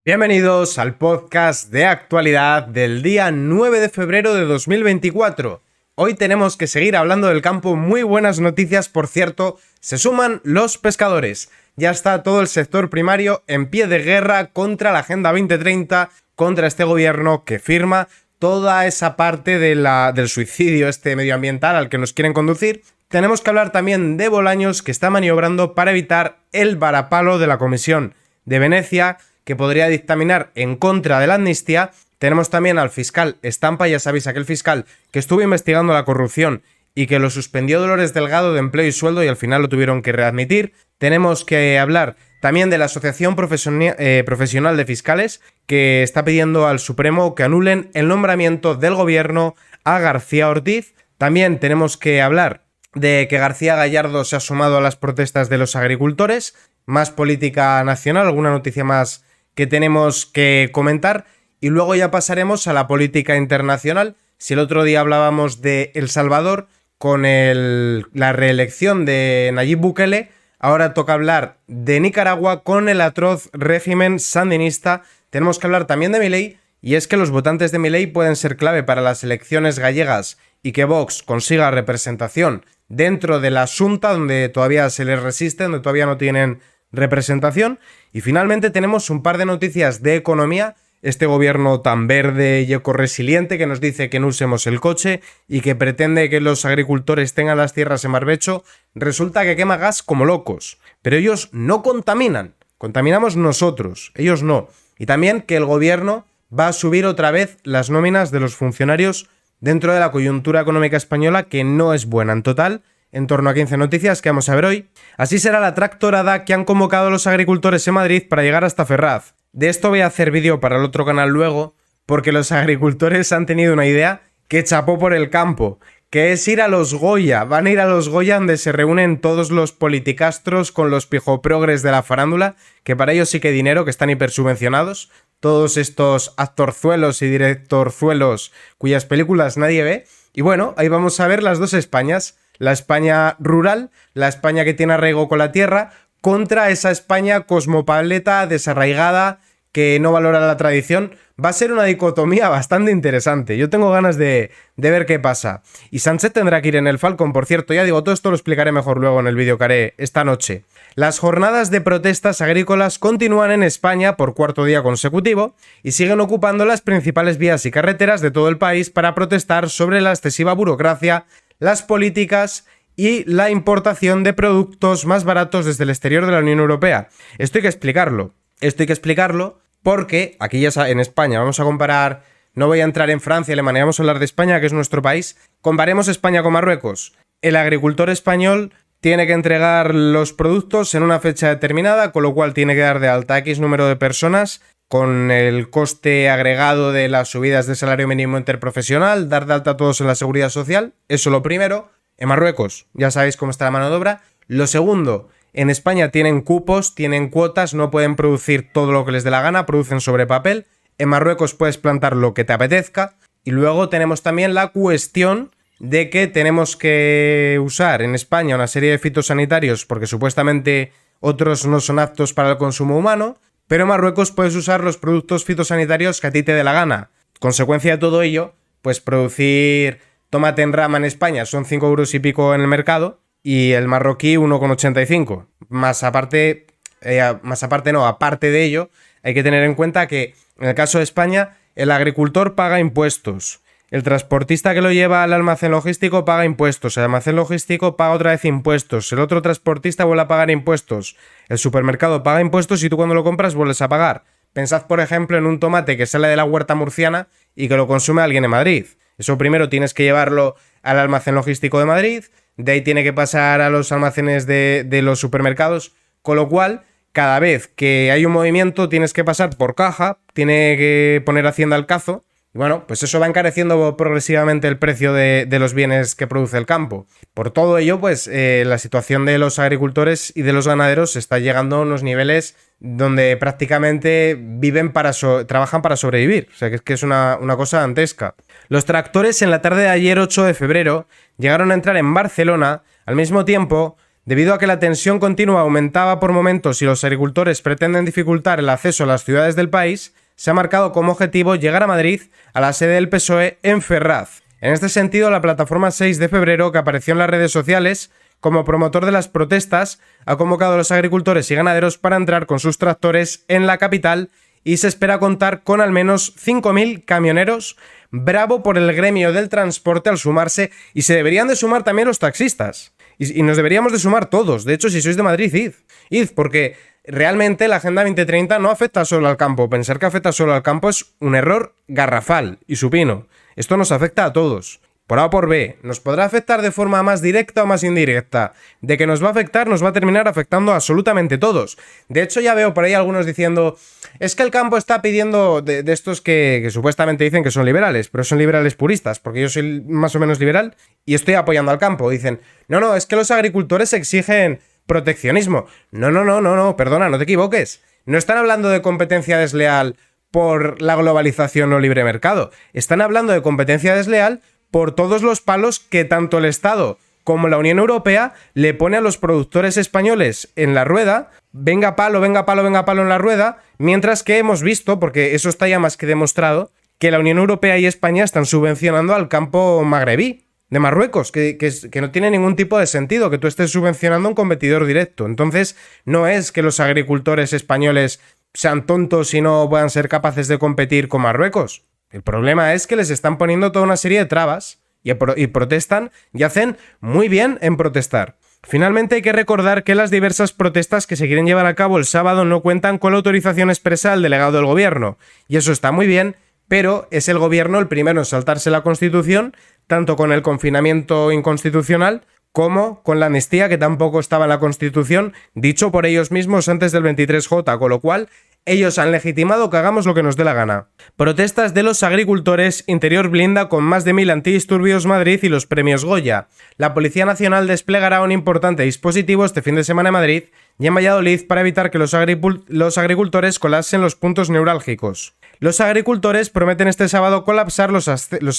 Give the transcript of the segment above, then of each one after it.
Bienvenidos al podcast de actualidad del día 9 de febrero de 2024. Hoy tenemos que seguir hablando del campo. Muy buenas noticias, por cierto, se suman los pescadores. Ya está todo el sector primario en pie de guerra contra la Agenda 2030, contra este gobierno que firma toda esa parte del suicidio medioambiental al que nos quieren conducir. Tenemos que hablar también de Bolaños, que está maniobrando para evitar el varapalo de la Comisión de Venecia, que podría dictaminar en contra de la amnistía. Tenemos también al fiscal Estampa, ya sabéis, aquel fiscal que estuvo investigando la corrupción y que lo suspendió Dolores Delgado de empleo y sueldo y al final lo tuvieron que readmitir. Tenemos que hablar también de la Asociación Profesional de Fiscales, que está pidiendo al Supremo que anulen el nombramiento del gobierno a García Ortiz. También tenemos que hablar de que García Gallardo se ha sumado a las protestas de los agricultores. Más política nacional, alguna noticia más que tenemos que comentar, y luego ya pasaremos a la política internacional. Si el otro día hablábamos de El Salvador con la reelección de Nayib Bukele, ahora toca hablar de Nicaragua con el atroz régimen sandinista. Tenemos que hablar también de Milei, y es que los votantes de Milei pueden ser clave para las elecciones gallegas y que Vox consiga representación dentro de la Xunta, donde todavía se les resiste, donde todavía no tienen representación. Y finalmente tenemos un par de noticias de economía. Este gobierno tan verde y ecoresiliente que nos dice que no usemos el coche y que pretende que los agricultores tengan las tierras en barbecho, resulta que quema gas como locos. Pero ellos no contaminan, contaminamos nosotros, ellos no. Y también que el gobierno va a subir otra vez las nóminas de los funcionarios dentro de la coyuntura económica española, que no es buena. En total, en torno a 15 noticias que vamos a ver hoy. Así será la tractorada que han convocado los agricultores en Madrid para llegar hasta Ferraz. De esto voy a hacer vídeo para el otro canal luego, porque los agricultores han tenido una idea que chapó por el campo, que es ir a los Goya. Van a ir a los Goya, donde se reúnen todos los politicastros con los pijoprogres de la farándula, que para ellos sí que hay dinero, que están hipersubvencionados. Todos estos actorzuelos y directorzuelos cuyas películas nadie ve. Y bueno, ahí vamos a ver las dos Españas. La España rural, la España que tiene arraigo con la tierra, contra esa España cosmopolita, desarraigada, que no valora la tradición. Va a ser una dicotomía bastante interesante. Yo tengo ganas de ver qué pasa. Y Sánchez tendrá que ir en el Falcon, por cierto. Ya digo, todo esto lo explicaré mejor luego en el vídeo que haré esta noche. Las jornadas de protestas agrícolas continúan en España por cuarto día consecutivo y siguen ocupando las principales vías y carreteras de todo el país para protestar sobre la excesiva burocracia, las políticas y la importación de productos más baratos desde el exterior de la Unión Europea. Esto hay que explicarlo porque aquí ya en España vamos a comparar, no voy a entrar en Francia y Alemania, vamos a hablar de España, que es nuestro país. Comparemos España con Marruecos. El agricultor español tiene que entregar los productos en una fecha determinada, con lo cual tiene que dar de alta a X número de personas, con el coste agregado de las subidas de salario mínimo interprofesional, dar de alta a todos en la seguridad social. Eso lo primero. En Marruecos ya sabéis cómo está la mano de obra. Lo segundo, en España tienen cupos, tienen cuotas, no pueden producir todo lo que les dé la gana, producen sobre papel. En Marruecos puedes plantar lo que te apetezca. Y luego tenemos también la cuestión de que tenemos que usar en España una serie de fitosanitarios porque supuestamente otros no son aptos para el consumo humano, pero en Marruecos puedes usar los productos fitosanitarios que a ti te dé la gana. Consecuencia de todo ello, pues producir tomate en rama en España son 5 euros y pico en el mercado y el marroquí 1,85. Aparte de ello, hay que tener en cuenta que en el caso de España el agricultor paga impuestos. El transportista que lo lleva al almacén logístico paga impuestos, el almacén logístico paga otra vez impuestos, el otro transportista vuelve a pagar impuestos, el supermercado paga impuestos y tú cuando lo compras vuelves a pagar. Pensad, por ejemplo, en un tomate que sale de la huerta murciana y que lo consume alguien en Madrid. Eso primero tienes que llevarlo al almacén logístico de Madrid, de ahí tiene que pasar a los almacenes de los supermercados, con lo cual cada vez que hay un movimiento tienes que pasar por caja, tiene que poner Hacienda al cazo. Y bueno, pues eso va encareciendo progresivamente el precio de los bienes que produce el campo. Por todo ello, pues la situación de los agricultores y de los ganaderos está llegando a unos niveles donde prácticamente trabajan para sobrevivir. O sea, que es una cosa dantesca. Los tractores en la tarde de ayer, 8 de febrero, llegaron a entrar en Barcelona al mismo tiempo Debido a que la tensión continua aumentaba por momentos y los agricultores pretenden dificultar el acceso a las ciudades del país, se ha marcado como objetivo llegar a Madrid, a la sede del PSOE en Ferraz. En este sentido, la plataforma 6 de febrero, que apareció en las redes sociales como promotor de las protestas, ha convocado a los agricultores y ganaderos para entrar con sus tractores en la capital y se espera contar con al menos 5.000 camioneros. Bravo por el gremio del transporte al sumarse, y se deberían de sumar también los taxistas. Y nos deberíamos de sumar todos. De hecho, si sois de Madrid, id, porque realmente la Agenda 2030 no afecta solo al campo. Pensar que afecta solo al campo es un error garrafal y supino. Esto nos afecta a todos. Por A o por B, nos podrá afectar de forma más directa o más indirecta. De que nos va a afectar, nos va a terminar afectando a absolutamente todos. De hecho, ya veo por ahí algunos diciendo, es que el campo está pidiendo de estos que supuestamente dicen que son liberales, pero son liberales puristas, porque yo soy más o menos liberal y estoy apoyando al campo. Dicen, no, es que los agricultores exigen proteccionismo. No, perdona, no te equivoques. No están hablando de competencia desleal por la globalización o libre mercado. Están hablando de competencia desleal por todos los palos que tanto el Estado como la Unión Europea le pone a los productores españoles en la rueda. Venga palo en la rueda, mientras que hemos visto, porque eso está ya más que demostrado, que la Unión Europea y España están subvencionando al campo magrebí de Marruecos, que no tiene ningún tipo de sentido que tú estés subvencionando a un competidor directo. Entonces, no es que los agricultores españoles sean tontos y no puedan ser capaces de competir con Marruecos. El problema es que les están poniendo toda una serie de trabas y protestan y hacen muy bien en protestar. Finalmente, hay que recordar que las diversas protestas que se quieren llevar a cabo el sábado no cuentan con la autorización expresa del delegado del gobierno. Y eso está muy bien, pero es el gobierno el primero en saltarse la Constitución, tanto con el confinamiento inconstitucional como con la amnistía, que tampoco estaba en la Constitución, dicho por ellos mismos antes del 23J, con lo cual ellos han legitimado que hagamos lo que nos dé la gana. Protestas de los agricultores. Interior blinda con más de 1.000 antidisturbios Madrid y los premios Goya. La Policía Nacional desplegará un importante dispositivo este fin de semana en Madrid y en Valladolid para evitar que los agricultores colapsen los puntos neurálgicos. Los agricultores prometen este sábado colapsar los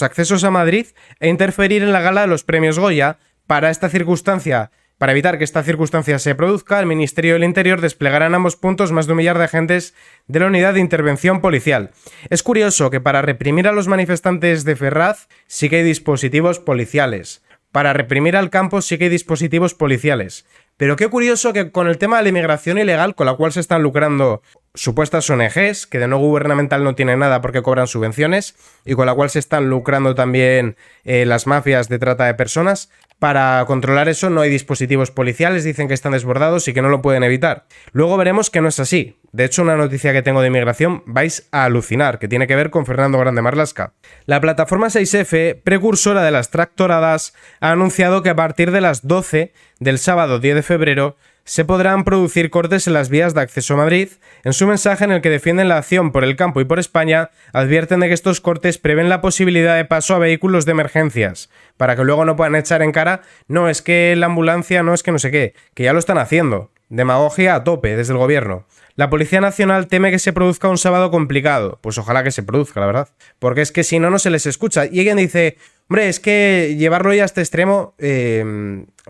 accesos a Madrid e interferir en la gala de los premios Goya. Para evitar que esta circunstancia se produzca, el Ministerio del Interior desplegará en ambos puntos más de 1 millar de agentes de la Unidad de Intervención Policial. Es curioso que para reprimir a los manifestantes de Ferraz sí que hay dispositivos policiales. Para reprimir al campo sí que hay dispositivos policiales. Pero qué curioso que con el tema de la inmigración ilegal, con la cual se están lucrando supuestas ONGs, que de no gubernamental no tienen nada porque cobran subvenciones, y con la cual se están lucrando también las mafias de trata de personas, para controlar eso no hay dispositivos policiales, dicen que están desbordados y que no lo pueden evitar. Luego veremos que no es así. De hecho, una noticia que tengo de inmigración vais a alucinar, que tiene que ver con Fernando Grande Marlaska. La plataforma 6F, precursora de las tractoradas, ha anunciado que a partir de las 12 del sábado 10 de febrero se podrán producir cortes en las vías de acceso a Madrid. En su mensaje, en el que defienden la acción por el campo y por España, advierten de que estos cortes prevén la posibilidad de paso a vehículos de emergencias, para que luego no puedan echar en cara, no es que la ambulancia, no es que no sé qué, que ya lo están haciendo. Demagogia a tope desde el gobierno. La Policía Nacional teme que se produzca un sábado complicado. Pues ojalá que se produzca, la verdad. Porque es que si no, no se les escucha. Y alguien dice, hombre, es que llevarlo ya a este extremo...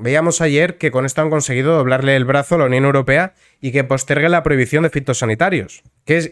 Veíamos ayer que con esto han conseguido doblarle el brazo a la Unión Europea y que postergue la prohibición de fitosanitarios.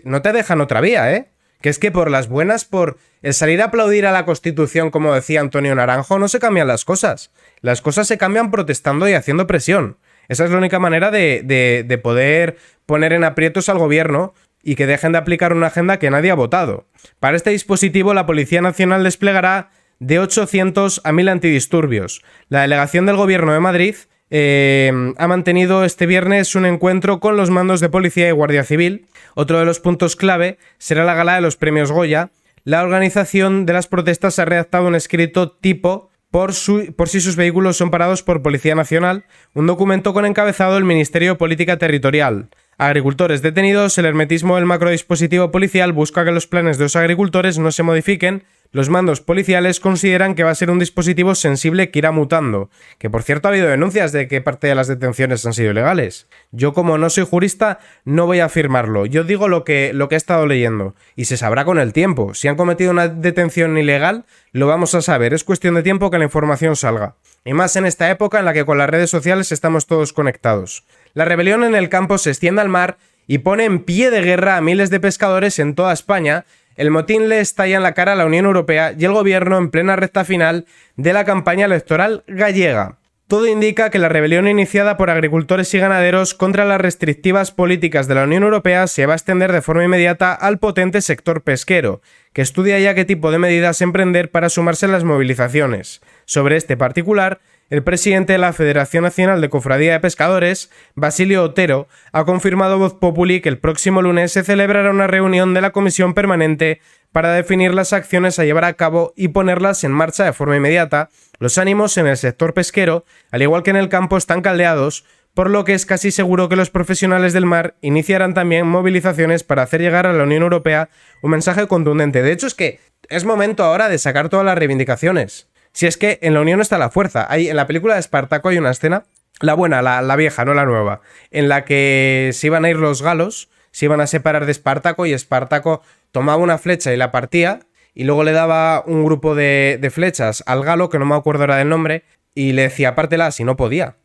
No te dejan otra vía, ¿eh? Que es que por las buenas, por el salir a aplaudir a la Constitución, como decía Antonio Naranjo, no se cambian las cosas. Las cosas se cambian protestando y haciendo presión. Esa es la única manera de poder poner en aprietos al gobierno y que dejen de aplicar una agenda que nadie ha votado. Para este dispositivo, la Policía Nacional desplegará de 800 a 1.000 antidisturbios. La delegación del Gobierno de Madrid ha mantenido este viernes un encuentro con los mandos de Policía y Guardia Civil. Otro de los puntos clave será la gala de los premios Goya. La organización de las protestas ha redactado un escrito tipo por si sus vehículos son parados por Policía Nacional, un documento con encabezado del Ministerio de Política Territorial. Agricultores detenidos, el hermetismo del macrodispositivo policial busca que los planes de los agricultores no se modifiquen. Los mandos policiales consideran que va a ser un dispositivo sensible que irá mutando. Que por cierto ha habido denuncias de que parte de las detenciones han sido ilegales. Yo, como no soy jurista, no voy a afirmarlo. Yo digo lo que he estado leyendo. Y se sabrá con el tiempo. Si han cometido una detención ilegal, lo vamos a saber. Es cuestión de tiempo que la información salga. y más en esta época en la que con las redes sociales estamos todos conectados. La rebelión en el campo se extiende al mar y pone en pie de guerra a miles de pescadores en toda España. El motín le estalla en la cara a la Unión Europea y el gobierno en plena recta final de la campaña electoral gallega. Todo indica que la rebelión iniciada por agricultores y ganaderos contra las restrictivas políticas de la Unión Europea se va a extender de forma inmediata al potente sector pesquero, que estudia ya qué tipo de medidas emprender para sumarse a las movilizaciones. Sobre este particular, el presidente de la Federación Nacional de Cofradía de Pescadores, Basilio Otero, ha confirmado Voz Populi que el próximo lunes se celebrará una reunión de la Comisión Permanente para definir las acciones a llevar a cabo y ponerlas en marcha de forma inmediata. Los ánimos en el sector pesquero, al igual que en el campo, están caldeados, por lo que es casi seguro que los profesionales del mar iniciarán también movilizaciones para hacer llegar a la Unión Europea un mensaje contundente. De hecho, es que es momento ahora de sacar todas las reivindicaciones. Si es que en la Unión está la fuerza. En la película de Espartaco hay una escena, la buena, la vieja, no la nueva, en la que se iban a ir los galos, se iban a separar de Espartaco y Espartaco tomaba una flecha y la partía y luego le daba un grupo de flechas al galo, que no me acuerdo ahora del nombre, y le decía pártelas y no podía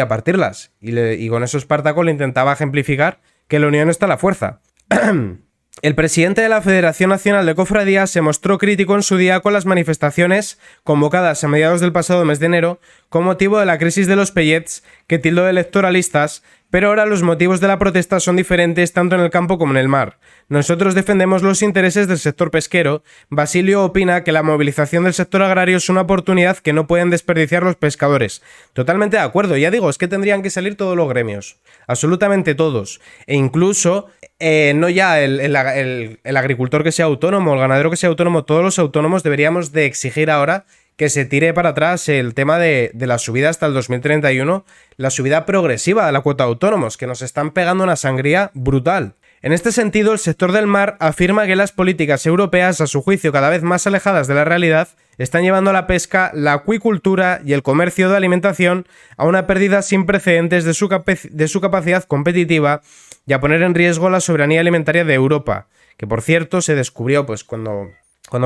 partirlas. Y con eso Espartaco le intentaba ejemplificar que en la Unión está la fuerza. El presidente de la Federación Nacional de Cofradías se mostró crítico en su día con las manifestaciones convocadas a mediados del pasado mes de enero con motivo de la crisis de los pellets, que tildó de electoralistas, pero ahora los motivos de la protesta son diferentes tanto en el campo como en el mar. Nosotros defendemos los intereses del sector pesquero. Basilio opina que la movilización del sector agrario es una oportunidad que no pueden desperdiciar los pescadores. Totalmente de acuerdo, ya digo, es que tendrían que salir todos los gremios, absolutamente todos, e incluso no ya el agricultor que sea autónomo, el ganadero que sea autónomo, todos los autónomos deberíamos de exigir ahora que se tire para atrás el tema de la subida hasta el 2031, la subida progresiva de la cuota de autónomos, que nos están pegando una sangría brutal. En este sentido, el sector del mar afirma que las políticas europeas, a su juicio cada vez más alejadas de la realidad, están llevando a la pesca, la acuicultura y el comercio de alimentación a una pérdida sin precedentes de su capacidad competitiva y a poner en riesgo la soberanía alimentaria de Europa, que por cierto se descubrió pues cuando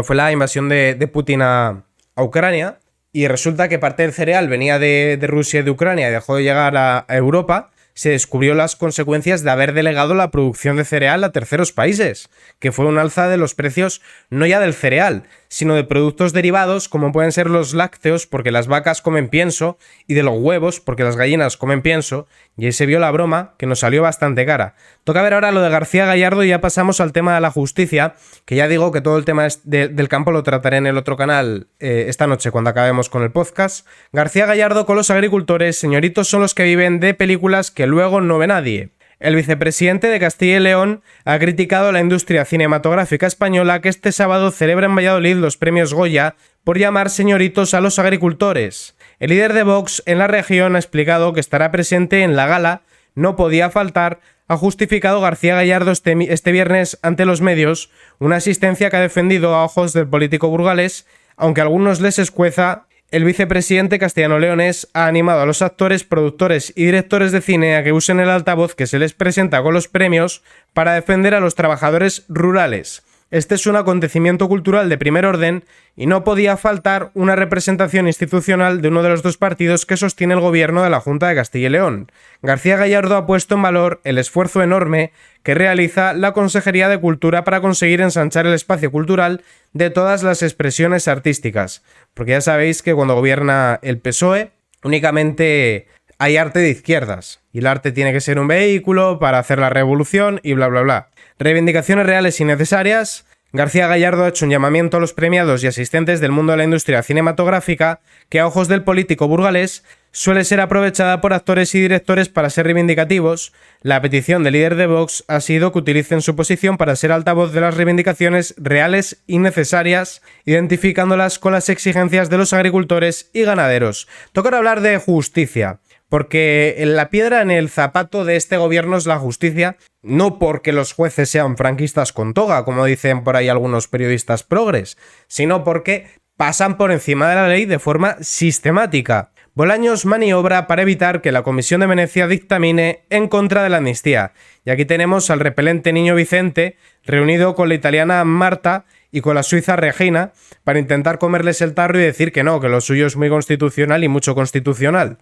fue la invasión de Putin a Ucrania, y resulta que parte del cereal venía de Rusia y de Ucrania y dejó de llegar a Europa. Se descubrió las consecuencias de haber delegado la producción de cereal a terceros países, que fue un alza de los precios no ya del cereal, sino de productos derivados como pueden ser los lácteos, porque las vacas comen pienso, y de los huevos, porque las gallinas comen pienso, y ahí se vio la broma, que nos salió bastante cara. Toca ver ahora lo de García Gallardo y ya pasamos al tema de la justicia, que ya digo que todo el tema del campo lo trataré en el otro canal esta noche cuando acabemos con el podcast. García Gallardo con los agricultores, señoritos son los que viven de películas que luego no ve nadie. El vicepresidente de Castilla y León ha criticado a la industria cinematográfica española, que este sábado celebra en Valladolid los premios Goya por llamar señoritos a los agricultores. El líder de Vox en la región ha explicado que estará presente en la gala. No podía faltar, ha justificado García Gallardo este viernes ante los medios, una asistencia que ha defendido a ojos del político burgalés, aunque a algunos les escueza. El vicepresidente castellano-leonés ha animado a los actores, productores y directores de cine a que usen el altavoz que se les presenta con los premios para defender a los trabajadores rurales. Este es un acontecimiento cultural de primer orden y no podía faltar una representación institucional de uno de los dos partidos que sostiene el gobierno de la Junta de Castilla y León. García Gallardo ha puesto en valor el esfuerzo enorme que realiza la Consejería de Cultura para conseguir ensanchar el espacio cultural de todas las expresiones artísticas, porque ya sabéis que cuando gobierna el PSOE únicamente hay arte de izquierdas y el arte tiene que ser un vehículo para hacer la revolución y bla bla bla. Reivindicaciones reales y necesarias. García Gallardo ha hecho un llamamiento a los premiados y asistentes del mundo de la industria cinematográfica, que a ojos del político burgalés suele ser aprovechada por actores y directores para ser reivindicativos. La petición del líder de Vox ha sido que utilicen su posición para ser altavoz de las reivindicaciones reales y necesarias, identificándolas con las exigencias de los agricultores y ganaderos. Toca hablar de justicia, porque la piedra en el zapato de este gobierno es la justicia, no porque los jueces sean franquistas con toga, como dicen por ahí algunos periodistas progres, sino porque pasan por encima de la ley de forma sistemática. Bolaños maniobra para evitar que la Comisión de Venecia dictamine en contra de la amnistía. Y aquí tenemos al repelente niño Vicente reunido con la italiana Marta y con la suiza Regina para intentar comerles el tarro y decir que no, que lo suyo es muy constitucional y mucho constitucional.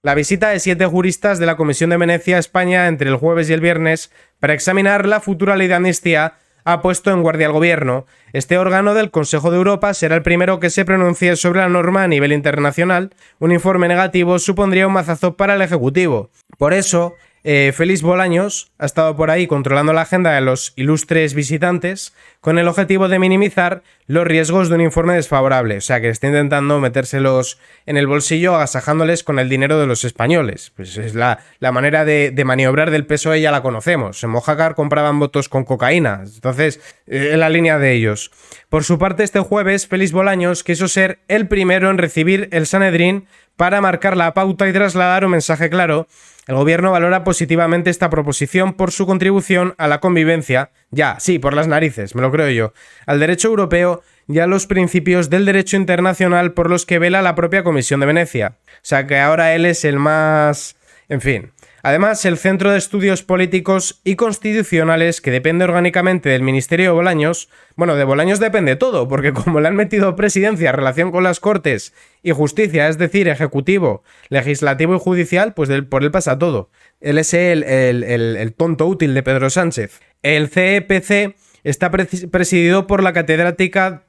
La visita de 7 juristas de la Comisión de Venecia a España entre el jueves y el viernes para examinar la futura ley de amnistía ha puesto en guardia al gobierno. Este órgano del Consejo de Europa será el primero que se pronuncie sobre la norma a nivel internacional. Un informe negativo supondría un mazazo para el Ejecutivo. Por eso, Félix Bolaños ha estado por ahí controlando la agenda de los ilustres visitantes con el objetivo de minimizar los riesgos de un informe desfavorable. O sea, que está intentando metérselos en el bolsillo agasajándoles con el dinero de los españoles. Pues es la manera de maniobrar del PSOE, ya la conocemos. En Mojácar compraban votos con cocaína. Entonces, en la línea de ellos. Por su parte, este jueves, Félix Bolaños quiso ser el primero en recibir el Sanedrín para marcar la pauta y trasladar un mensaje claro. El gobierno valora positivamente esta proposición por su contribución a la convivencia, ya, sí, por las narices, me lo creo yo, al derecho europeo y a los principios del derecho internacional por los que vela la propia Comisión de Venecia. O sea que ahora él es el más... En fin. Además, el Centro de Estudios Políticos y Constitucionales, que depende orgánicamente del Ministerio de Bolaños, bueno, de Bolaños depende todo, porque como le han metido presidencia, relación con las Cortes y justicia, es decir, ejecutivo, legislativo y judicial, pues por él pasa todo. Él es el tonto útil de Pedro Sánchez. El CEPC está presidido por la catedrática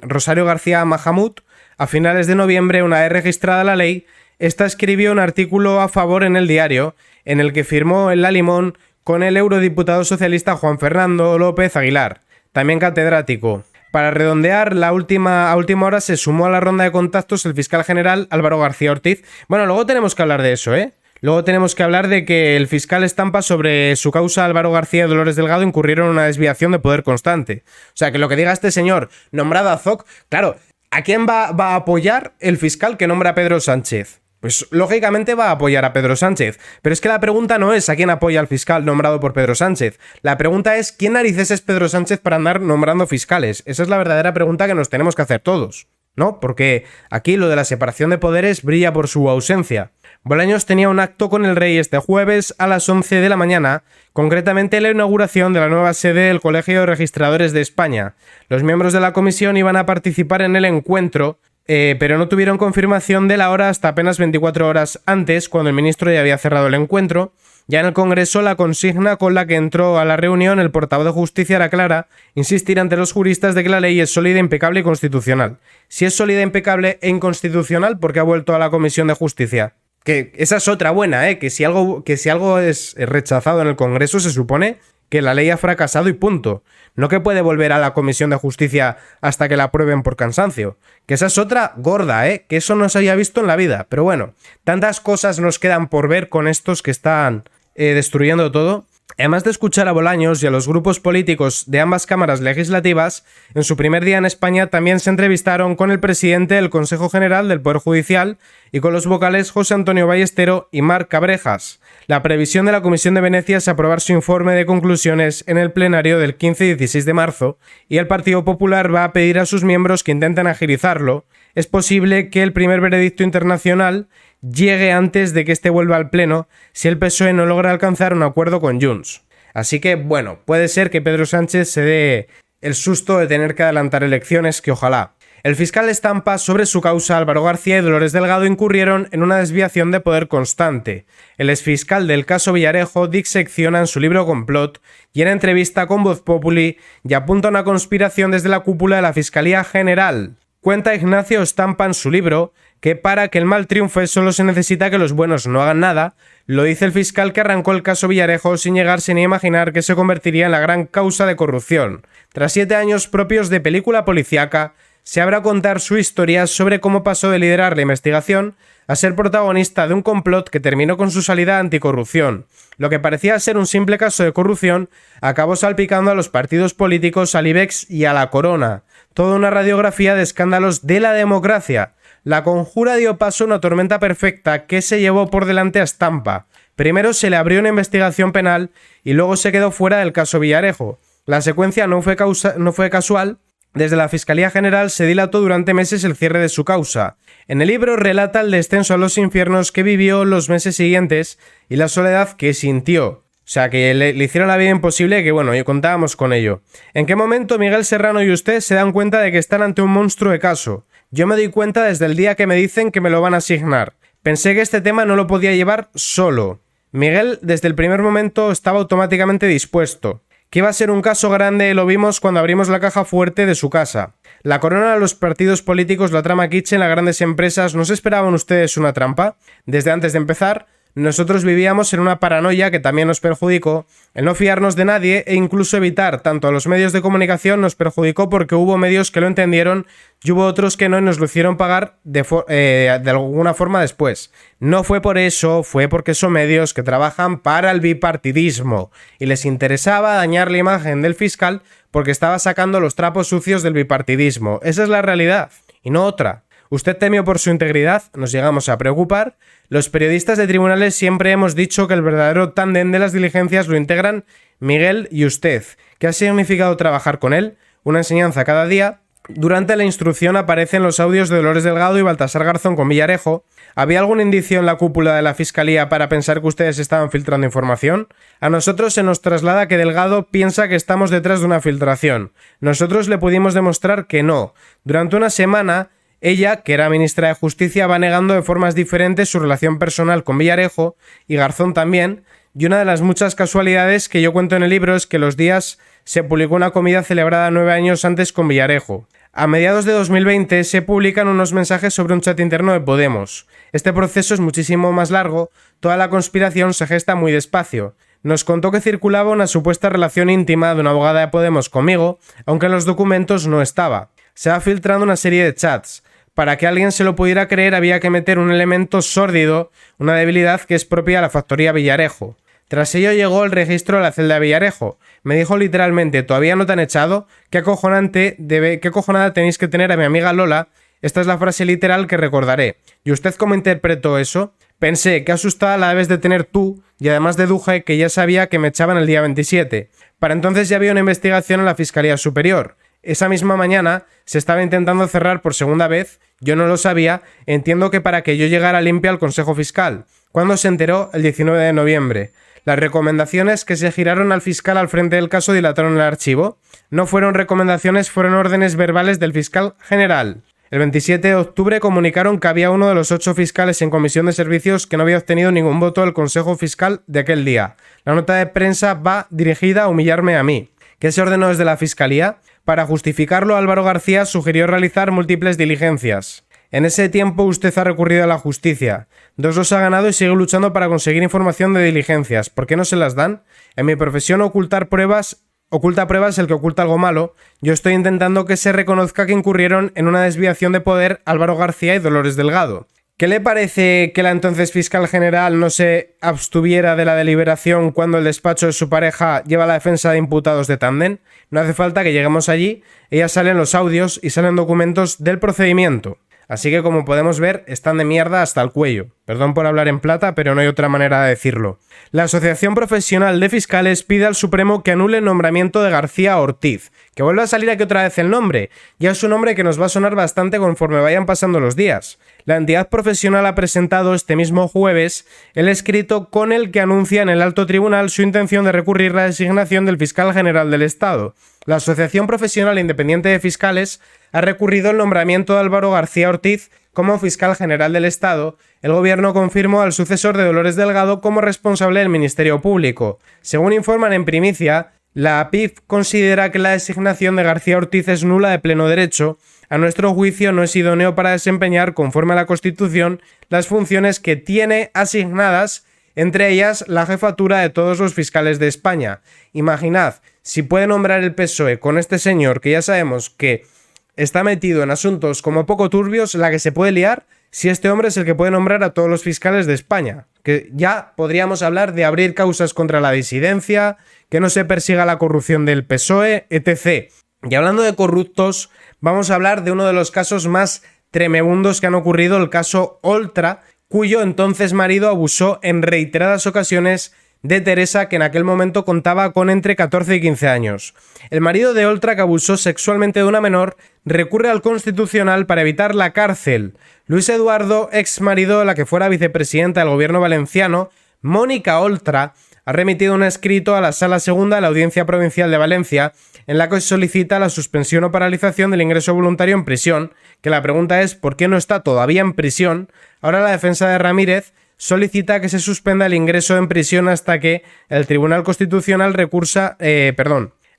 Rosario García Mahamud. A finales de noviembre, una vez registrada la ley, esta escribió un artículo a favor en El Diario, en el que firmó el limón con el eurodiputado socialista Juan Fernando López Aguilar, también catedrático. Para redondear, a última hora se sumó a la ronda de contactos el fiscal general Álvaro García Ortiz. Bueno, luego tenemos que hablar de eso, ¿eh? Luego tenemos que hablar de que el fiscal estampa sobre su causa Álvaro García y Dolores Delgado incurrieron en una desviación de poder constante. O sea, que lo que diga este señor, nombrado a ZOC, claro, ¿a quién va a apoyar el fiscal que nombra a Pedro Sánchez? Pues lógicamente va a apoyar a Pedro Sánchez. Pero es que la pregunta no es a quién apoya al fiscal nombrado por Pedro Sánchez. La pregunta es ¿quién narices es Pedro Sánchez para andar nombrando fiscales? Esa es la verdadera pregunta que nos tenemos que hacer todos, ¿no? Porque aquí lo de la separación de poderes brilla por su ausencia. Bolaños tenía un acto con el rey este jueves a las 11 de la mañana, concretamente la inauguración de la nueva sede del Colegio de Registradores de España. Los miembros de la comisión iban a participar en el encuentro, pero no tuvieron confirmación de la hora hasta apenas 24 horas antes, cuando el ministro ya había cerrado el encuentro. Ya en el Congreso, la consigna con la que entró a la reunión el portavoz de Justicia era clara: insistir ante los juristas de que la ley es sólida, impecable y constitucional. Si es sólida, impecable e inconstitucional, ¿por qué ha vuelto a la Comisión de Justicia? Que esa es otra buena, que si algo es rechazado en el Congreso, se supone que la ley ha fracasado y punto. No que puede volver a la Comisión de Justicia hasta que la aprueben por cansancio. Que esa es otra gorda, que eso no se haya visto en la vida. Pero bueno, tantas cosas nos quedan por ver con estos que están destruyendo todo. Además de escuchar a Bolaños y a los grupos políticos de ambas cámaras legislativas, en su primer día en España también se entrevistaron con el presidente del Consejo General del Poder Judicial y con los vocales José Antonio Ballestero y Marc Cabrejas. La previsión de la Comisión de Venecia es aprobar su informe de conclusiones en el plenario del 15 y 16 de marzo, y el Partido Popular va a pedir a sus miembros que intenten agilizarlo. Es posible que el primer veredicto internacional llegue antes de que este vuelva al Pleno si el PSOE no logra alcanzar un acuerdo con Junts. Así que, bueno, puede ser que Pedro Sánchez se dé el susto de tener que adelantar elecciones, que ojalá. El fiscal estampa sobre su causa Álvaro García y Dolores Delgado incurrieron en una desviación de poder constante. El exfiscal del caso Villarejo disecciona en su libro Complot y en entrevista con Voz Populi y apunta a una conspiración desde la cúpula de la Fiscalía General. Cuenta Ignacio Estampa en su libro que para que el mal triunfe solo se necesita que los buenos no hagan nada. Lo dice el fiscal que arrancó el caso Villarejo sin llegarse ni a imaginar que se convertiría en la gran causa de corrupción. Tras 7 años propios de película policíaca, se habrá a contar su historia sobre cómo pasó de liderar la investigación a ser protagonista de un complot que terminó con su salida anticorrupción. Lo que parecía ser un simple caso de corrupción acabó salpicando a los partidos políticos, al IBEX y a la Corona. Toda una radiografía de escándalos de la democracia. La conjura dio paso a una tormenta perfecta que se llevó por delante a Estampa. Primero se le abrió una investigación penal y luego se quedó fuera del caso Villarejo. La secuencia no fue casual. Desde la Fiscalía General se dilató durante meses el cierre de su causa. En el libro relata el descenso a los infiernos que vivió los meses siguientes y la soledad que sintió. O sea, que le hicieron la vida imposible y que, bueno, contábamos con ello. ¿En qué momento Miguel Serrano y usted se dan cuenta de que están ante un monstruo de caso? Yo me doy cuenta desde el día que me dicen que me lo van a asignar. Pensé que este tema no lo podía llevar solo. Miguel desde el primer momento estaba automáticamente dispuesto. Que iba a ser un caso grande lo vimos cuando abrimos la caja fuerte de su casa. La corona de los partidos políticos, la trama kitchen, las grandes empresas, ¿no se esperaban ustedes una trampa? Desde antes de empezar, nosotros vivíamos en una paranoia que también nos perjudicó, el no fiarnos de nadie e incluso evitar tanto a los medios de comunicación nos perjudicó porque hubo medios que lo entendieron y hubo otros que no y nos lo hicieron pagar de alguna forma después. No fue por eso, fue porque son medios que trabajan para el bipartidismo y les interesaba dañar la imagen del fiscal porque estaba sacando los trapos sucios del bipartidismo. Esa es la realidad y no otra. Usted temió por su integridad, nos llegamos a preocupar. Los periodistas de tribunales siempre hemos dicho que el verdadero tándem de las diligencias lo integran Miguel y usted. ¿Qué ha significado trabajar con él? Una enseñanza cada día. Durante la instrucción aparecen los audios de Dolores Delgado y Baltasar Garzón con Villarejo. ¿Había algún indicio en la cúpula de la Fiscalía para pensar que ustedes estaban filtrando información? A nosotros se nos traslada que Delgado piensa que estamos detrás de una filtración. Nosotros le pudimos demostrar que no. Durante una semana, ella, que era ministra de Justicia, va negando de formas diferentes su relación personal con Villarejo y Garzón también, y una de las muchas casualidades que yo cuento en el libro es que los días se publicó una comida celebrada 9 años antes con Villarejo. A mediados de 2020 se publican unos mensajes sobre un chat interno de Podemos. Este proceso es muchísimo más largo, toda la conspiración se gesta muy despacio. Nos contó que circulaba una supuesta relación íntima de una abogada de Podemos conmigo, aunque en los documentos no estaba. Se va filtrando una serie de chats. Para que alguien se lo pudiera creer había que meter un elemento sórdido, una debilidad que es propia de la factoría Villarejo. Tras ello llegó el registro de la celda de Villarejo. Me dijo literalmente, ¿todavía no te han echado? ¿Qué acojonada tenéis que tener a mi amiga Lola? Esta es la frase literal que recordaré. ¿Y usted cómo interpretó eso? Pensé, qué asustada la debes de tener tú, y además deduje que ya sabía que me echaban el día 27. Para entonces ya había una investigación en la Fiscalía Superior. Esa misma mañana se estaba intentando cerrar por segunda vez, yo no lo sabía, entiendo que para que yo llegara limpia al Consejo Fiscal. ¿Cuándo se enteró? El 19 de noviembre. Las recomendaciones que se giraron al fiscal al frente del caso dilataron el archivo. No fueron recomendaciones, fueron órdenes verbales del fiscal general. El 27 de octubre comunicaron que había uno de los 8 fiscales en comisión de servicios que no había obtenido ningún voto del Consejo Fiscal de aquel día. La nota de prensa va dirigida a humillarme a mí. ¿Qué se ordenó desde la Fiscalía? Para justificarlo, Álvaro García sugirió realizar múltiples diligencias. En ese tiempo usted ha recurrido a la justicia. 2 los ha ganado y sigue luchando para conseguir información de diligencias. ¿Por qué no se las dan? En mi profesión oculta pruebas el que oculta algo malo. Yo estoy intentando que se reconozca que incurrieron en una desviación de poder Álvaro García y Dolores Delgado. ¿Qué le parece que la entonces fiscal general no se abstuviera de la deliberación cuando el despacho de su pareja lleva la defensa de imputados de tándem? No hace falta que lleguemos allí, ella sale en los audios y salen documentos del procedimiento. Así que como podemos ver, están de mierda hasta el cuello. Perdón por hablar en plata, pero no hay otra manera de decirlo. La Asociación Profesional de Fiscales pide al Supremo que anule el nombramiento de García Ortiz. Que vuelva a salir aquí otra vez el nombre. Ya es un nombre que nos va a sonar bastante conforme vayan pasando los días. La entidad profesional ha presentado este mismo jueves el escrito con el que anuncia en el alto tribunal su intención de recurrir la designación del fiscal general del Estado. La Asociación Profesional Independiente de Fiscales ha recurrido el nombramiento de Álvaro García Ortiz como fiscal general del Estado. El gobierno confirmó al sucesor de Dolores Delgado como responsable del Ministerio Público. Según informan en primicia, la APIF considera que la designación de García Ortiz es nula de pleno derecho. A nuestro juicio no es idóneo para desempeñar, conforme a la Constitución, las funciones que tiene asignadas, entre ellas la jefatura de todos los fiscales de España. Imaginad, si puede nombrar el PSOE con este señor que ya sabemos que está metido en asuntos como poco turbios, la que se puede liar si este hombre es el que puede nombrar a todos los fiscales de España. Que ya podríamos hablar de abrir causas contra la disidencia, que no se persiga la corrupción del PSOE, etc. Y hablando de corruptos, vamos a hablar de uno de los casos más tremebundos que han ocurrido, el caso Oltra, cuyo entonces marido abusó en reiteradas ocasiones de Teresa, que en aquel momento contaba con entre 14 y 15 años. El marido de Oltra, que abusó sexualmente de una menor, recurre al Constitucional para evitar la cárcel. Luis Eduardo, ex marido de la que fuera vicepresidenta del gobierno valenciano, Mónica Oltra, ha remitido un escrito a la Sala Segunda de la Audiencia Provincial de Valencia en la que solicita la suspensión o paralización del ingreso voluntario en prisión, que la pregunta es ¿por qué no está todavía en prisión? Ahora la defensa de Ramírez solicita que se suspenda el ingreso en prisión hasta que el Tribunal Constitucional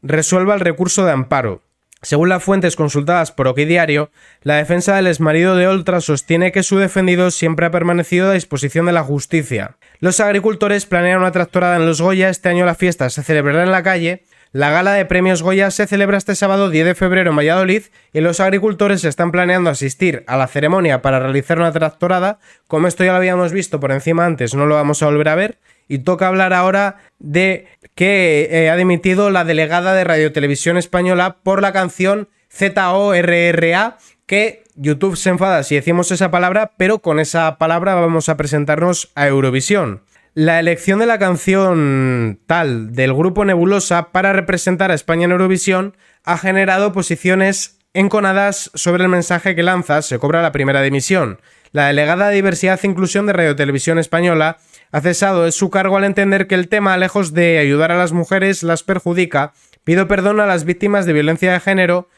resuelva el recurso de amparo. Según las fuentes consultadas por Oquidiario, la defensa del exmarido de Oltra sostiene que su defendido siempre ha permanecido a disposición de la justicia. Los agricultores planean una tractorada en los Goya. Este año la fiesta se celebrará en la calle. La gala de premios Goya se celebra este sábado 10 de febrero en Valladolid y los agricultores están planeando asistir a la ceremonia para realizar una tractorada. Como esto ya lo habíamos visto por encima antes, no lo vamos a volver a ver. Y toca hablar ahora de que ha dimitido la delegada de Radio Televisión Española por la canción ZORRA, que YouTube se enfada si decimos esa palabra, pero con esa palabra vamos a presentarnos a Eurovisión. La elección de la canción tal del grupo Nebulosa para representar a España en Eurovisión ha generado posiciones enconadas sobre el mensaje que lanza. Se cobra la primera dimisión. La delegada de Diversidad e Inclusión de Radio Televisión Española ha cesado de su cargo al entender que el tema, lejos de ayudar a las mujeres, las perjudica. Pido perdón a las víctimas de violencia de género.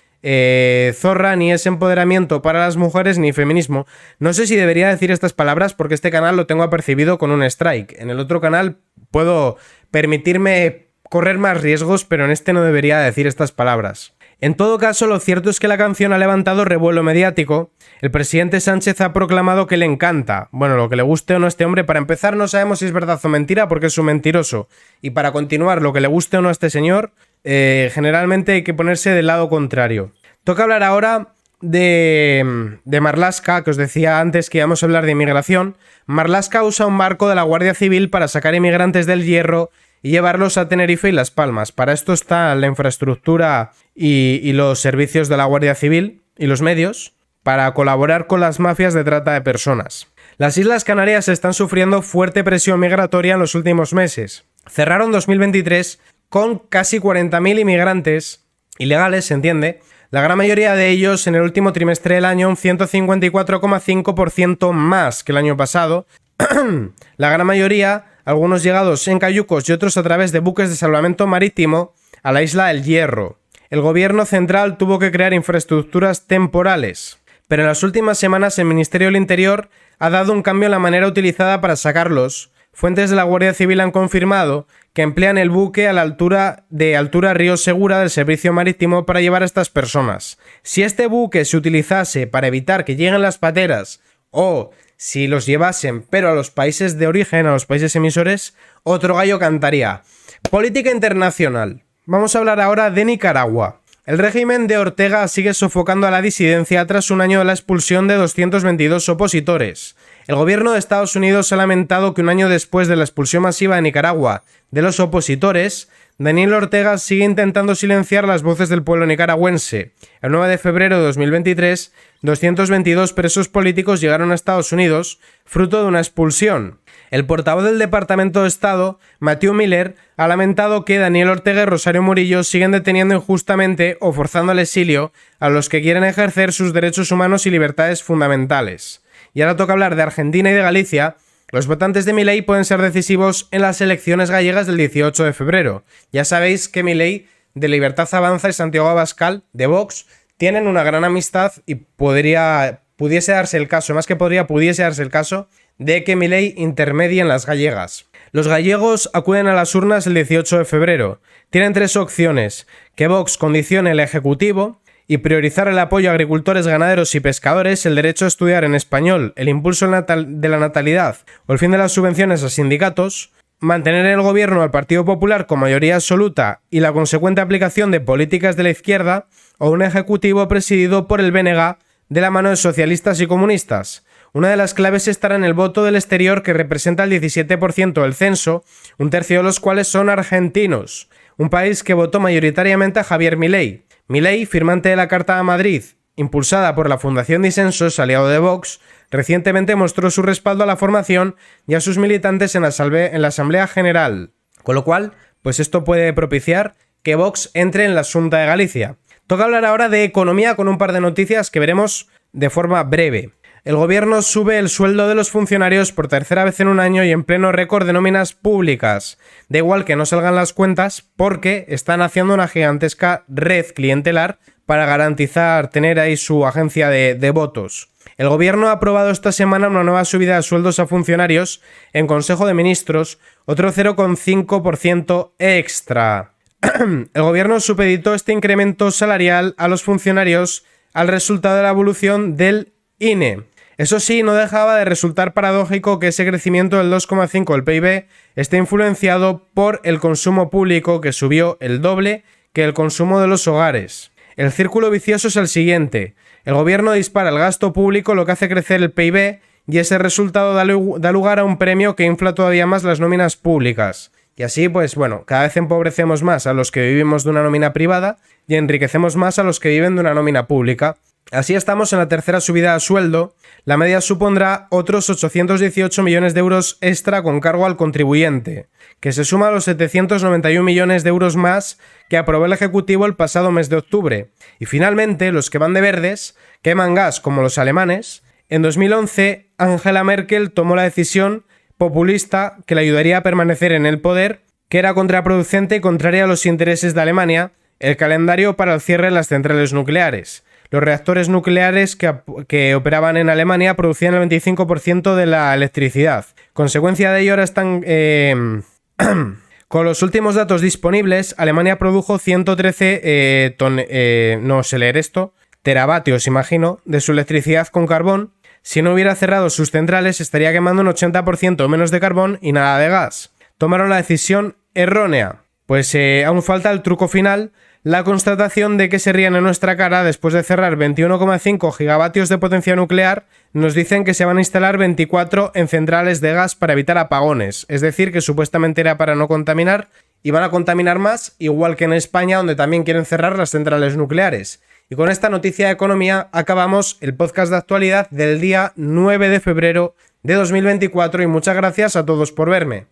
Zorra ni es empoderamiento para las mujeres ni feminismo. No sé si debería decir estas palabras porque este canal lo tengo apercibido con un strike. En el otro canal puedo permitirme correr más riesgos, pero en este no debería decir estas palabras. En todo caso, lo cierto es que la canción ha levantado revuelo mediático. El presidente Sánchez ha proclamado que le encanta. Bueno, lo que le guste o no a este hombre, para empezar no sabemos si es verdad o mentira porque es un mentiroso. Y para continuar, lo que le guste o no a este señor, generalmente hay que ponerse del lado contrario. Toca hablar ahora de Marlaska, que os decía antes que íbamos a hablar de inmigración. Marlaska usa un barco de la Guardia Civil para sacar inmigrantes del Hierro y llevarlos a Tenerife y Las Palmas. Para esto está la infraestructura y los servicios de la Guardia Civil y los medios para colaborar con las mafias de trata de personas. Las Islas Canarias están sufriendo fuerte presión migratoria en los últimos meses. Cerraron 2023 con casi 40.000 inmigrantes ilegales, se entiende, la gran mayoría de ellos en el último trimestre del año, un 154,5% más que el año pasado. La gran mayoría, algunos llegados en cayucos y otros a través de buques de salvamento marítimo a la isla del Hierro. El gobierno central tuvo que crear infraestructuras temporales, pero en las últimas semanas el Ministerio del Interior ha dado un cambio en la manera utilizada para sacarlos. Fuentes de la Guardia Civil han confirmado que emplean el buque a la altura Río Segura del servicio marítimo para llevar a estas personas. Si este buque se utilizase para evitar que lleguen las pateras o si los llevasen pero a los países de origen, a los países emisores, otro gallo cantaría. Política internacional. Vamos a hablar ahora de Nicaragua. El régimen de Ortega sigue sofocando a la disidencia tras un año de la expulsión de 222 opositores. El gobierno de Estados Unidos ha lamentado que un año después de la expulsión masiva de Nicaragua de los opositores, Daniel Ortega sigue intentando silenciar las voces del pueblo nicaragüense. El 9 de febrero de 2023, 222 presos políticos llegaron a Estados Unidos, fruto de una expulsión. El portavoz del Departamento de Estado, Matthew Miller, ha lamentado que Daniel Ortega y Rosario Murillo siguen deteniendo injustamente o forzando al exilio a los que quieren ejercer sus derechos humanos y libertades fundamentales. Y ahora toca hablar de Argentina y de Galicia. Los votantes de Milei pueden ser decisivos en las elecciones gallegas del 18 de febrero. Ya sabéis que Milei, de Libertad Avanza, y Santiago Abascal, de Vox, tienen una gran amistad y pudiese darse el caso de que Milei intermedie en las gallegas. Los gallegos acuden a las urnas el 18 de febrero. Tienen tres opciones: que Vox condicione el Ejecutivo y priorizar el apoyo a agricultores, ganaderos y pescadores, el derecho a estudiar en español, el impulso de la natalidad o el fin de las subvenciones a sindicatos, mantener el gobierno al Partido Popular con mayoría absoluta y la consecuente aplicación de políticas de la izquierda, o un ejecutivo presidido por el BNG de la mano de socialistas y comunistas. Una de las claves estará en el voto del exterior, que representa el 17% del censo, un tercio de los cuales son argentinos, un país que votó mayoritariamente a Javier Milei. Milei, firmante de la Carta de Madrid, impulsada por la Fundación Disensos, aliado de Vox, recientemente mostró su respaldo a la formación y a sus militantes en la Asamblea General, con lo cual, pues esto puede propiciar que Vox entre en la Xunta de Galicia. Toca hablar ahora de economía con un par de noticias que veremos de forma breve. El gobierno sube el sueldo de los funcionarios por tercera vez en un año y en pleno récord de nóminas públicas. Da igual que no salgan las cuentas porque están haciendo una gigantesca red clientelar para garantizar tener ahí su agencia de votos. El gobierno ha aprobado esta semana una nueva subida de sueldos a funcionarios en Consejo de Ministros, otro 0,5% extra. El gobierno supeditó este incremento salarial a los funcionarios al resultado de la evolución del INE. Eso sí, no dejaba de resultar paradójico que ese crecimiento del 2,5 del PIB esté influenciado por el consumo público, que subió el doble que el consumo de los hogares. El círculo vicioso es el siguiente. El gobierno dispara el gasto público, lo que hace crecer el PIB, y ese resultado da lugar a un premio que infla todavía más las nóminas públicas. Y así, pues bueno, cada vez empobrecemos más a los que vivimos de una nómina privada y enriquecemos más a los que viven de una nómina pública. Así estamos en la tercera subida a sueldo. La media supondrá otros 818 millones de euros extra con cargo al contribuyente, que se suma a los 791 millones de euros más que aprobó el Ejecutivo el pasado mes de octubre. Y finalmente, los que van de verdes queman gas como los alemanes. En 2011, Angela Merkel tomó la decisión populista que le ayudaría a permanecer en el poder, que era contraproducente y contraria a los intereses de Alemania, el calendario para el cierre de las centrales nucleares. Los reactores nucleares que operaban en Alemania producían el 25% de la electricidad. Consecuencia de ello, ahora están... Con los últimos datos disponibles, Alemania produjo 113 teravatios, imagino, de su electricidad con carbón. Si no hubiera cerrado sus centrales, estaría quemando un 80% menos de carbón y nada de gas. Tomaron la decisión errónea. Pues aún falta el truco final, la constatación de que se ríen en nuestra cara. Después de cerrar 21,5 gigavatios de potencia nuclear, nos dicen que se van a instalar 24 en centrales de gas para evitar apagones. Es decir, que supuestamente era para no contaminar y van a contaminar más, igual que en España, donde también quieren cerrar las centrales nucleares. Y con esta noticia de economía acabamos el podcast de actualidad del día 9 de febrero de 2024 y muchas gracias a todos por verme.